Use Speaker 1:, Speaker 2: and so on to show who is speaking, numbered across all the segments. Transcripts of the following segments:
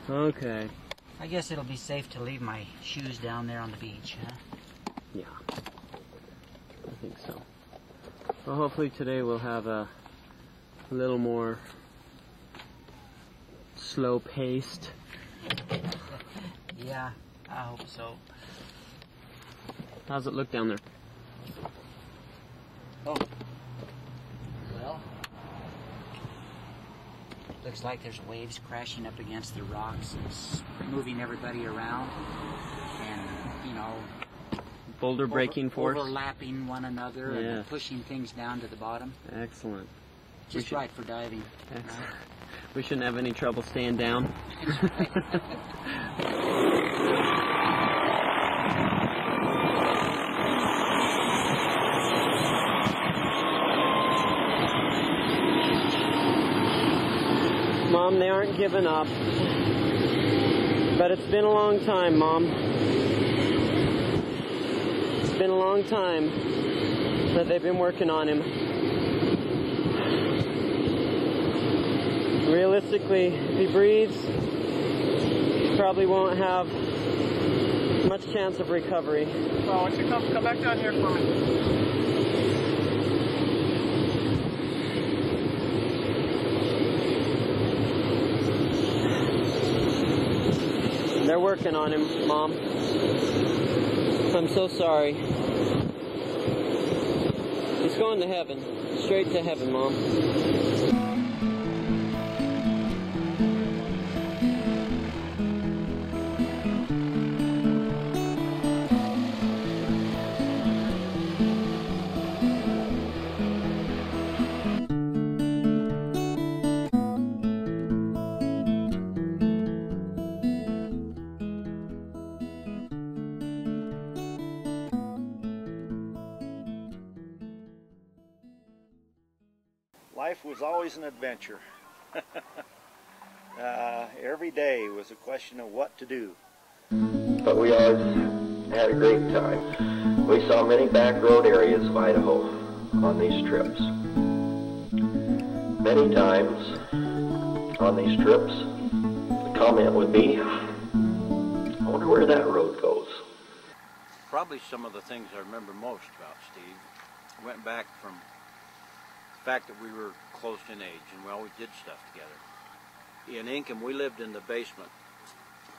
Speaker 1: Okay.
Speaker 2: I guess it'll be safe to leave my shoes down there on the beach, huh?
Speaker 1: Yeah, I think so. Well, hopefully today we'll have a little more slow-paced.
Speaker 2: Yeah, I hope so.
Speaker 1: How's it look down there?
Speaker 2: Oh. Well, looks like there's waves crashing up against the rocks. It's moving everybody around, and you know,
Speaker 1: Boulder breaking force?
Speaker 2: Overlapping one another,
Speaker 1: yeah,
Speaker 2: and pushing things down to the bottom.
Speaker 1: Excellent.
Speaker 2: Just right for diving.
Speaker 1: Excellent. Right? We shouldn't have any trouble staying down. Mom, they aren't giving up. But it's been a long time, Mom. It's been a long time that they've been working on him. Realistically, if he breathes, he probably won't have much chance of recovery.
Speaker 3: Well, why don't you come back down here for me?
Speaker 1: They're working on him, Mom. I'm so sorry. He's going to heaven. Straight to heaven, Mom.
Speaker 4: Life was always an adventure. Every day was a question of what to do.
Speaker 5: But we always had a great time. We saw many back road areas of Idaho on these trips. Many times on these trips, the comment would be, I wonder where that road goes.
Speaker 6: Probably some of the things I remember most about Steve went back from the fact that we were close in age and we always did stuff together. In Ingham, we lived in the basement.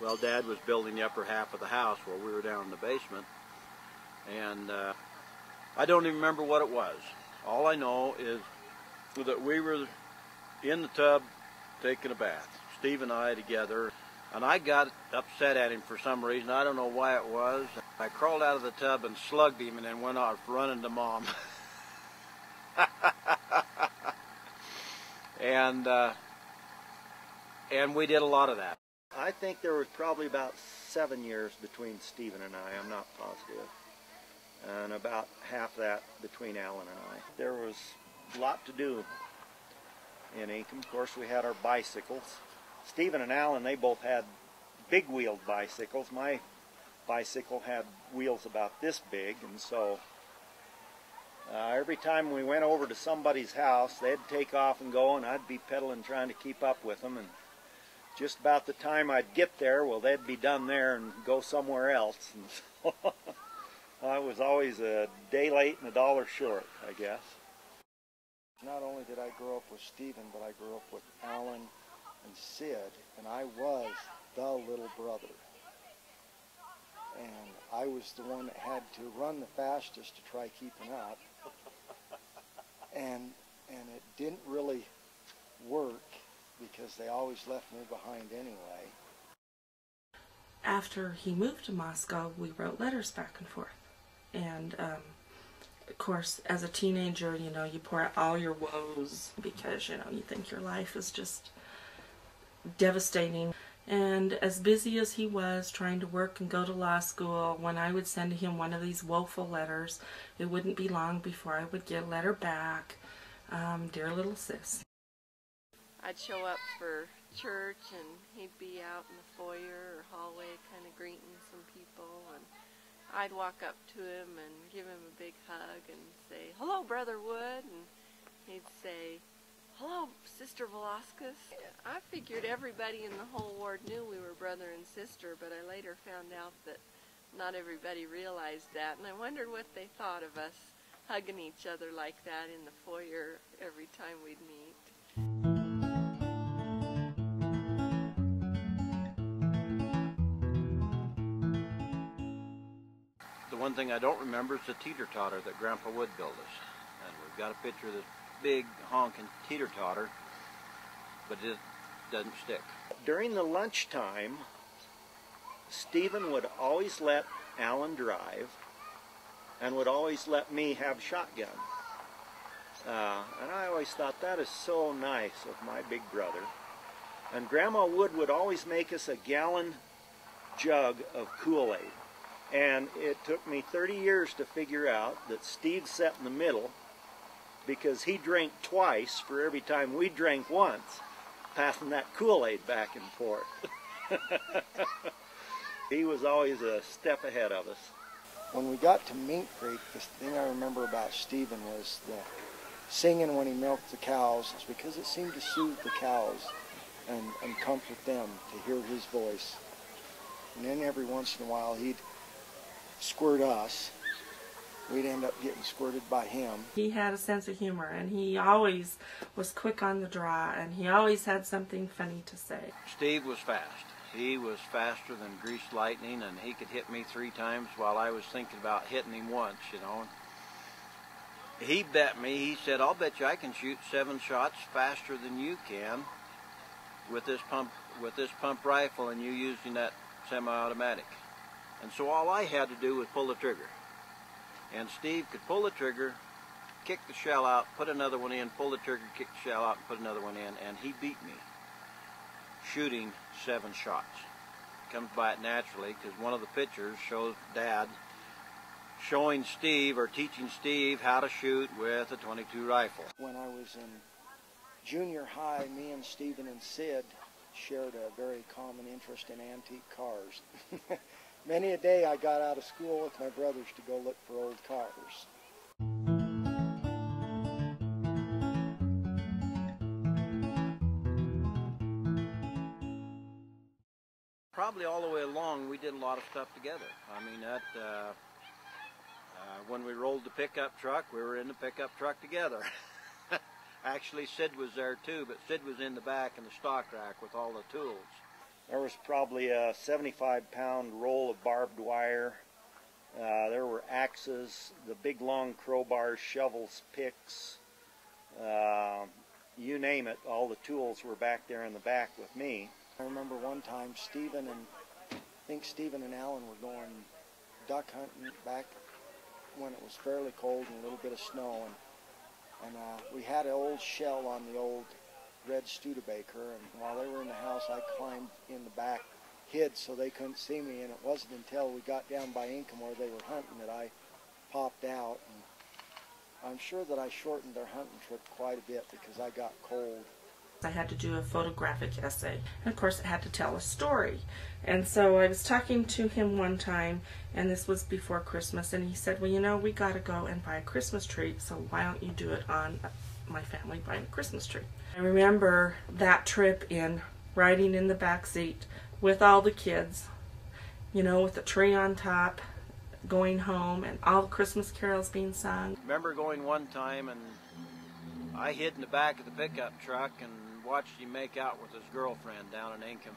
Speaker 6: Well, Dad was building the upper half of the house while we were down in the basement, and I don't even remember what it was. All I know is that we were in the tub taking a bath, Steve and I together, and I got upset at him for some reason. I don't know why it was. I crawled out of the tub and slugged him and then went off running to Mom. And we did a lot of that.
Speaker 4: I think there was probably about 7 years between Stephen and I, I'm not positive, and about half that between Alan and I. There was a lot to do in Ingham. Of course, we had our bicycles. Stephen and Alan, they both had big-wheeled bicycles. My bicycle had wheels about this big, and so every time we went over to somebody's house, they'd take off and go, and I'd be pedaling trying to keep up with them. And just about the time I'd get there, well, they'd be done there and go somewhere else. And so I was always a day late and a dollar short, I guess.
Speaker 7: Not only did I grow up with Stephen, but I grew up with Alan and Sid, and I was the little brother. And I was the one that had to run the fastest to try keeping up. And it didn't really work because they always left me behind anyway.
Speaker 8: After he moved to Moscow, we wrote letters back and forth. And of course, as a teenager, you know, you pour out all your woes because, you know, you think your life is just devastating. And as busy as he was trying to work and go to law school, when I would send him one of these woeful letters, it wouldn't be long before I would get a letter back. Dear little sis.
Speaker 9: I'd show up for church and he'd be out in the foyer or hallway kind of greeting some people, and I'd walk up to him and give him a big hug and say, "Hello, Brother Wood," and he'd say, hello, Sister Velasquez. I figured everybody in the whole ward knew we were brother and sister, but I later found out that not everybody realized that, and I wondered what they thought of us hugging each other like that in the foyer every time we'd meet.
Speaker 6: The one thing I don't remember is the teeter-totter that Grandpa would build us. And we've got a picture of this big honking teeter-totter, but it doesn't stick.
Speaker 4: During the lunchtime, Stephen would always let Alan drive and would always let me have shotgun. And I always thought that is so nice of my big brother. And Grandma Wood would always make us a gallon jug of Kool-Aid. And it took me 30 years to figure out that Steve sat in the middle because he drank twice for every time we drank once, passing that Kool-Aid back and forth. He was always a step ahead of us.
Speaker 7: When we got to Mink Creek, the thing I remember about Stephen was the singing when he milked the cows. It's because it seemed to soothe the cows and comfort them to hear his voice. And then every once in a while he'd squirt us. We'd end up getting squirted by him.
Speaker 8: He had a sense of humor, and he always was quick on the draw, and he always had something funny to say.
Speaker 6: Steve was fast. He was faster than greased lightning, and he could hit me 3 times while I was thinking about hitting him once, you know. He bet me, he said, I'll bet you I can shoot 7 shots faster than you can with this pump rifle and you using that semi-automatic. And so all I had to do was pull the trigger. And Steve could pull the trigger, kick the shell out, put another one in, pull the trigger, kick the shell out, and put another one in, and he beat me shooting 7 shots. Comes by it naturally because one of the pictures shows Dad showing Steve or teaching Steve how to shoot with a .22 rifle.
Speaker 7: When I was in junior high, me and Stephen and Sid shared a very common interest in antique cars. Many a day I got out of school with my brothers to go look for old cars.
Speaker 6: Probably all the way along we did a lot of stuff together. I mean, when we rolled the pickup truck, we were in the pickup truck together. Actually, Sid was there too, but Sid was in the back in the stock rack with all the tools.
Speaker 4: There was probably a 75-pound roll of barbed wire. There were axes, the big long crowbars, shovels, picks, you name it, all the tools were back there in the back with me.
Speaker 7: I remember one time I think Stephen and Alan were going duck hunting back when it was fairly cold and a little bit of snow, and we had an old shell on the old red Studebaker, and while they were in the house I climbed in the back, hid so they couldn't see me, and it wasn't until we got down by Inkham where they were hunting that I popped out, and I'm sure that I shortened their hunting trip quite a bit because I got cold.
Speaker 8: I had to do a photographic essay, and of course it had to tell a story. And so I was talking to him one time, and this was before Christmas, and he said, well, you know, we got to go and buy a Christmas tree, so why don't you do it on my family buying a Christmas tree. I remember that trip in riding in the back seat with all the kids, you know, with the tree on top, going home, and all the Christmas carols being sung.
Speaker 6: Remember going one time and I hid in the back of the pickup truck and watched him make out with his girlfriend down in Inkham.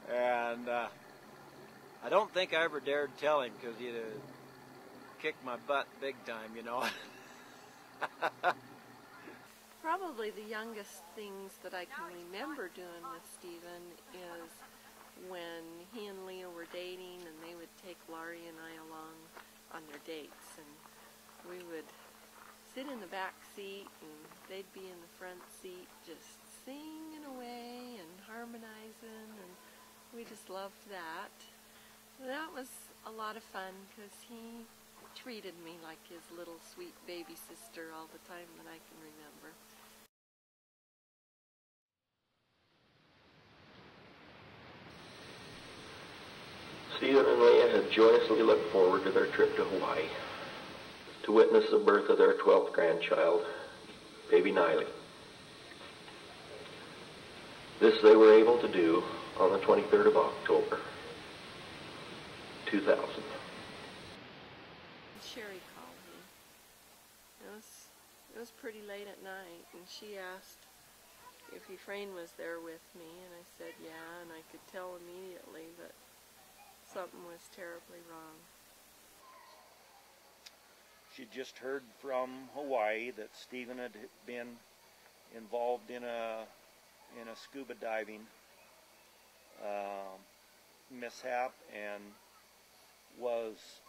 Speaker 6: And I don't think I ever dared tell him because he'd kicked my butt big time, you know.
Speaker 9: Probably the youngest things that I can remember doing with Stephen is when he and Leah were dating and they would take Laurie and I along on their dates, and we would sit in the back seat and they'd be in the front seat just singing away and harmonizing, and we just loved that. That was a lot of fun because he treated me like his little sweet baby sister all the time that I can remember.
Speaker 5: Stephen and Leah have joyously looked forward to their trip to Hawaii. to witness the birth of their 12th grandchild, baby Niley. This they were able to do on the 23rd of October, 2000.
Speaker 9: Sherry called me. It was pretty late at night, and she asked if Ephraim was there with me, and I said yeah, and I could tell immediately that something was terribly wrong.
Speaker 4: She just heard from Hawaii that Stephen had been involved in a scuba diving mishap and was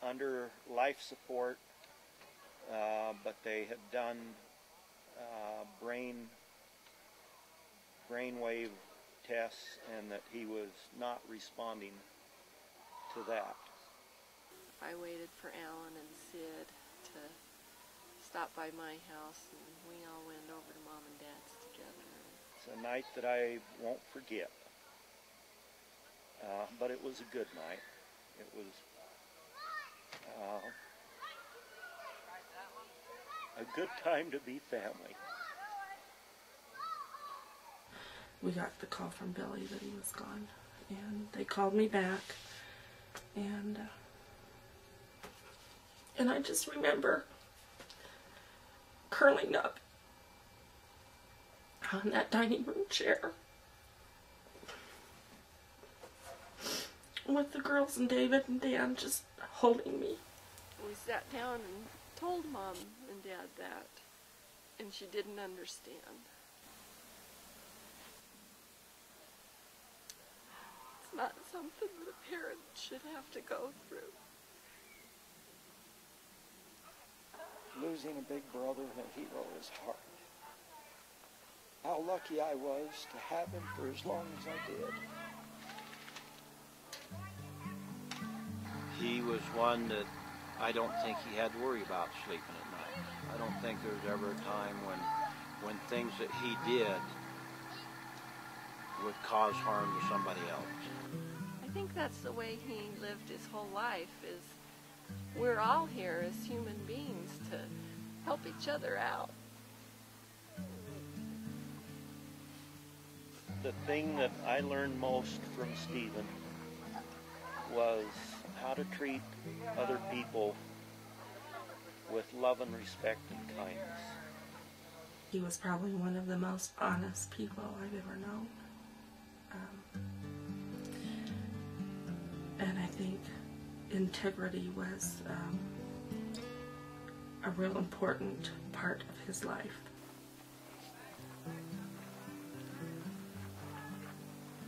Speaker 4: under life support, but they had done brainwave tests and that he was not responding to that.
Speaker 9: I waited for Alan and Sid to stop by my house, and we all went over to Mom and Dad's together.
Speaker 4: It's a night that I won't forget, but it was a good night. It was a good time to be family.
Speaker 8: We got the call from Billy that he was gone, and they called me back, and I just remember curling up on that dining room chair with the girls and David and Dan just holding me.
Speaker 9: We sat down and told Mom and Dad that, and she didn't understand. It's not something that a parent should have to go through.
Speaker 7: Losing a big brother and a hero is hard. How lucky I was to have him for as long as I did.
Speaker 6: He was one that I don't think he had to worry about sleeping at night. I don't think there was ever a time when things that he did would cause harm to somebody else.
Speaker 9: I think that's the way he lived his whole life, is we're all here as human beings to help each other out.
Speaker 4: The thing that I learned most from Stephen was how to treat other people with love and respect and kindness.
Speaker 8: He was probably one of the most honest people I've ever known. And I think integrity was a real important part of his life.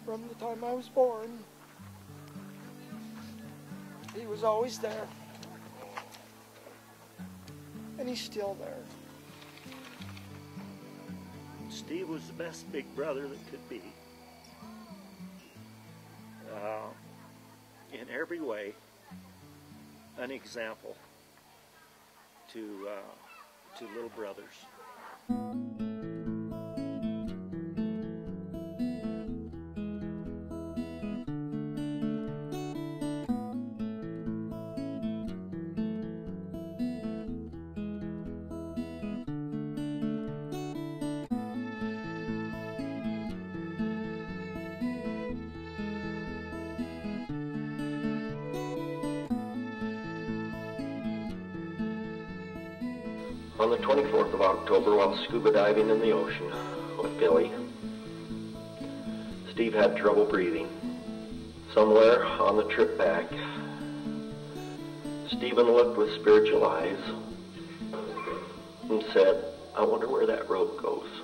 Speaker 7: From the time I was born, he was always there. And he's still there.
Speaker 4: Steve was the best big brother that could be. In every way, an example to little brothers.
Speaker 5: On the 24th of October, while scuba diving in the ocean with Billy, Steve had trouble breathing. Somewhere on the trip back, Stephen looked with spiritual eyes and said, "I wonder where that road goes."